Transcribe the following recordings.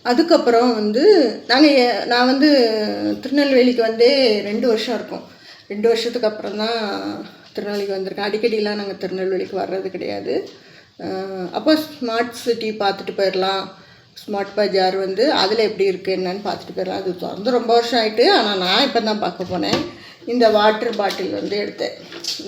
அதுக்கப்புறம் வந்து நான் வந்து திருநெல்வேலிக்கு வந்தே 2 வருஷம் இருக்கும். 2 வருஷத்துக்கு அப்புறம் தான் திருநெல்வேலிக்கு வந்திருக்கேன். அடிக்கடிலாம் நாங்கள் திருநெல்வேலிக்கு வர்றது கிடையாது. அப்போ ஸ்மார்ட் சிட்டி பார்த்துட்டு போயிடலாம், ஸ்மார்ட் பஜார் வந்து அதில் எப்படி இருக்குது என்னன்னு பார்த்துட்டு போயிடலாம். அது வந்து ரொம்ப வருஷம் ஆகிட்டு. ஆனால் நான் இப்போ தான் பார்க்க போனேன். இந்த வாட்டர் பாட்டில் வந்து எடுத்தேன்.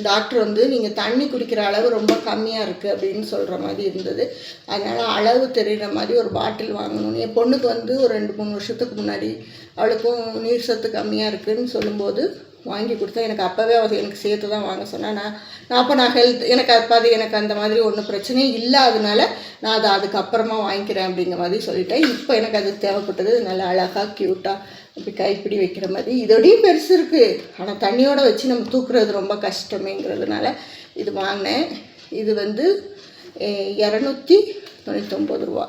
டாக்டர் வந்து நீங்கள் தண்ணி குடிக்கிற அளவு ரொம்ப கம்மியாக இருக்குது அப்படின்னு சொல்கிற மாதிரி இருந்தது. அதனால் அளவு தெரிகிற மாதிரி ஒரு பாட்டில் வாங்கணும்னு என் பொண்ணுக்கு வந்து ஒரு 2-3 வருஷத்துக்கு முன்னாடி அவளுக்கும் நீர் சத்து கம்மியாக இருக்குதுன்னு சொல்லும்போது வாங்கி கொடுத்தேன். எனக்கு அப்போவே அவள் எனக்கு சேர்த்து தான் வாங்க சொன்னேன். நான் ஹெல்த் எனக்கு அந்த மாதிரி ஒன்றும் பிரச்சனையும் இல்லாதனால நான் அதுக்கப்புறமா வாங்கிக்கிறேன் அப்படிங்கிற மாதிரி சொல்லிட்டேன். இப்போ எனக்கு அது தேவைப்பட்டது. நல்லா அழகாக க்யூட்டாக இப்படி கைப்பிடி வைக்கிற மாதிரி. இதோடையும் பெருசு இருக்குது, ஆனால் தண்ணியோடு வச்சு நம்ம தூக்குறது ரொம்ப கஷ்டமேங்கிறதுனால இது வாங்கினேன். இது வந்து 299 ரூபா.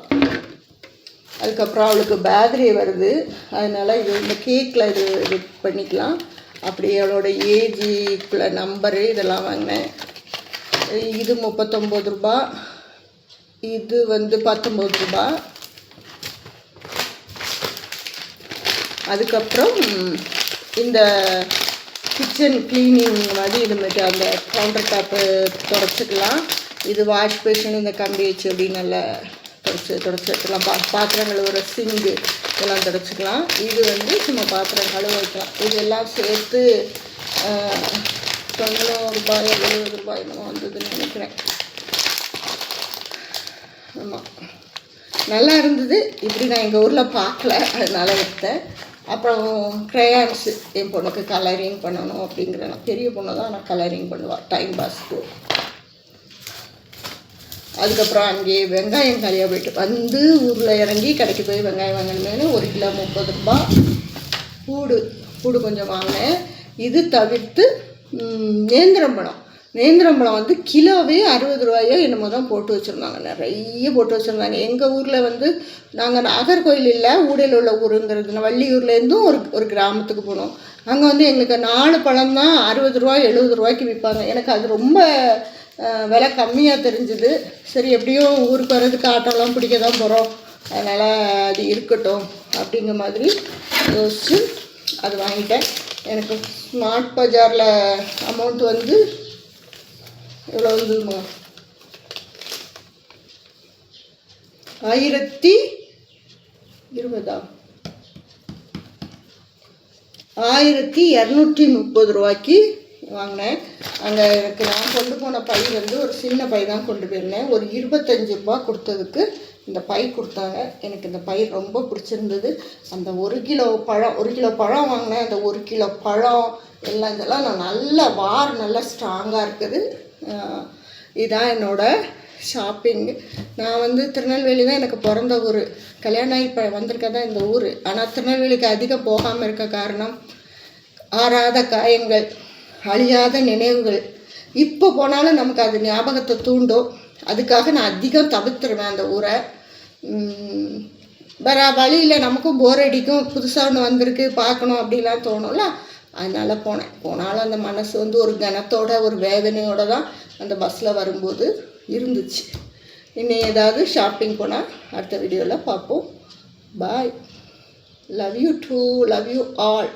அதுக்கப்புறம் அவளுக்கு பேத்ரி வருது, அதனால் இது இந்த கேக்கில் இது பண்ணிக்கலாம். அப்படி அவளோட ஏஜுக்குள்ள நம்பரு இதெல்லாம் வாங்கினேன். இது 39 ரூபா, இது வந்து 19 ரூபா. அதுக்கப்புறம் இந்த கிச்சன் க்ளீனிங் மாதிரி இது மாதிரி அந்த கவுண்டர் டாப்பு தொடச்சிக்கலாம். இது வாஷ் பேஷன் இந்த கம்பி வச்சு அப்படி நல்லா தொடச்சி வைக்கலாம். பாத்திரங்கள் ஒரு சிங்கு இதெல்லாம் தொடச்சிக்கலாம். இது வந்து சும்மா பாத்திரம் கழுவ வைக்கலாம். இதெல்லாம் சேர்த்து 90 ரூபாய் 70 ரூபாய் என்னமோ வந்ததுன்னு நினைக்கிறேன். ஆமாம், நல்லா இருந்தது. இப்படி நான் எங்கள் ஊரில் பார்க்கல, அதனால் எடுத்தேன். அப்புறம் க்ரையான்ஸு, என் பொண்ணுக்கு கலரிங் பண்ணணும் அப்படிங்கிற. பெரிய பொண்ணு தான் நான் கலரிங் பண்ணுவாள் டைம் பாஸ்க்கு. அதுக்கப்புறம் அங்கேயே வெங்காயம் காலியாக போய்ட்டு வந்து ஊரில் இறங்கி கடைக்கு போய் வெங்காயம் வாங்கணுமேனு 1 கிலோ 30 ரூபா. பூடு கொஞ்சம் வாங்கினேன். இது தவிர்த்து நேந்திரம்பழம் வந்து கிலோவே 60 ரூபாயோ என்னமோ தான் போட்டு வச்சுருந்தாங்க. நிறைய போட்டு வச்சுருந்தாங்க. எங்கள் ஊரில் வந்து நாங்கள் நாகர்கோவில் இல்லை, ஊடையில் உள்ள ஊருங்கிறது வள்ளியூர்லேருந்தும் ஒரு கிராமத்துக்கு போனோம். அங்கே வந்து எங்களுக்கு 4 பழம் தான் 60 ரூபா 70 ரூபாய்க்கு விற்பாங்க. எனக்கு அது ரொம்ப விலை கம்மியாக தெரிஞ்சுது. சரி, எப்படியும் ஊருக்கு வர்றதுக்கு ஆட்டோலாம் பிடிக்க தான் போகிறோம், அதனால் அது இருக்கட்டும் அப்படிங்கிற மாதிரி யோசிச்சு அது வாங்கிட்டேன். எனக்கு ஸ்மார்ட் பஜாரில் அமௌண்ட் வந்து எவ்வளோ வந்துதுமா, 1230 ரூபாய்க்கு வாங்கினேன். அங்கே நான் கொண்டு போன பை வந்து ஒரு சின்ன பை தான் கொண்டு போயிருந்தேன். ஒரு 25 ரூபா கொடுத்ததுக்கு இந்த பை கொடுத்தாங்க. எனக்கு இந்த பை ரொம்ப பிடிச்சிருந்தது. அந்த 1 கிலோ பழம் வாங்கினேன். அந்த 1 கிலோ பழம் இதெல்லாம் நான் நல்லா ஸ்ட்ராங்காக இருக்குது. இதுதான் என்னோடய ஷாப்பிங். நான் வந்து திருநெல்வேலி தான் எனக்கு பிறந்த ஊர். கல்யாணம் ஆகி இப்போ வந்திருக்க தான் இந்த ஊர். ஆனால் திருநெல்வேலிக்கு அதிகம் போகாமல் இருக்க காரணம் ஆறாத காயங்கள், அழியாத நினைவுகள். இப்போ போனாலும் நமக்கு அது ஞாபகத்தை தூண்டும். அதுக்காக நான் அதிகம் தவிர்த்துருவேன் அந்த ஊரை. வேற வழியில் நமக்கும் போர் அடிக்கும், புதுசாக ஒன்று வந்திருக்கு பார்க்கணும் அப்படிலாம் தோணும்ல, அதனால் போனாலும் அந்த மனசு வந்து ஒரு கனத்தோட ஒரு வேதனையோடு தான் அந்த பஸ்ஸில் வரும்போது இருந்துச்சு. இன்னும் ஏதாவது ஷாப்பிங் போனால் அடுத்த வீடியோவில் பார்ப்போம். Bye. Love you too, love you all.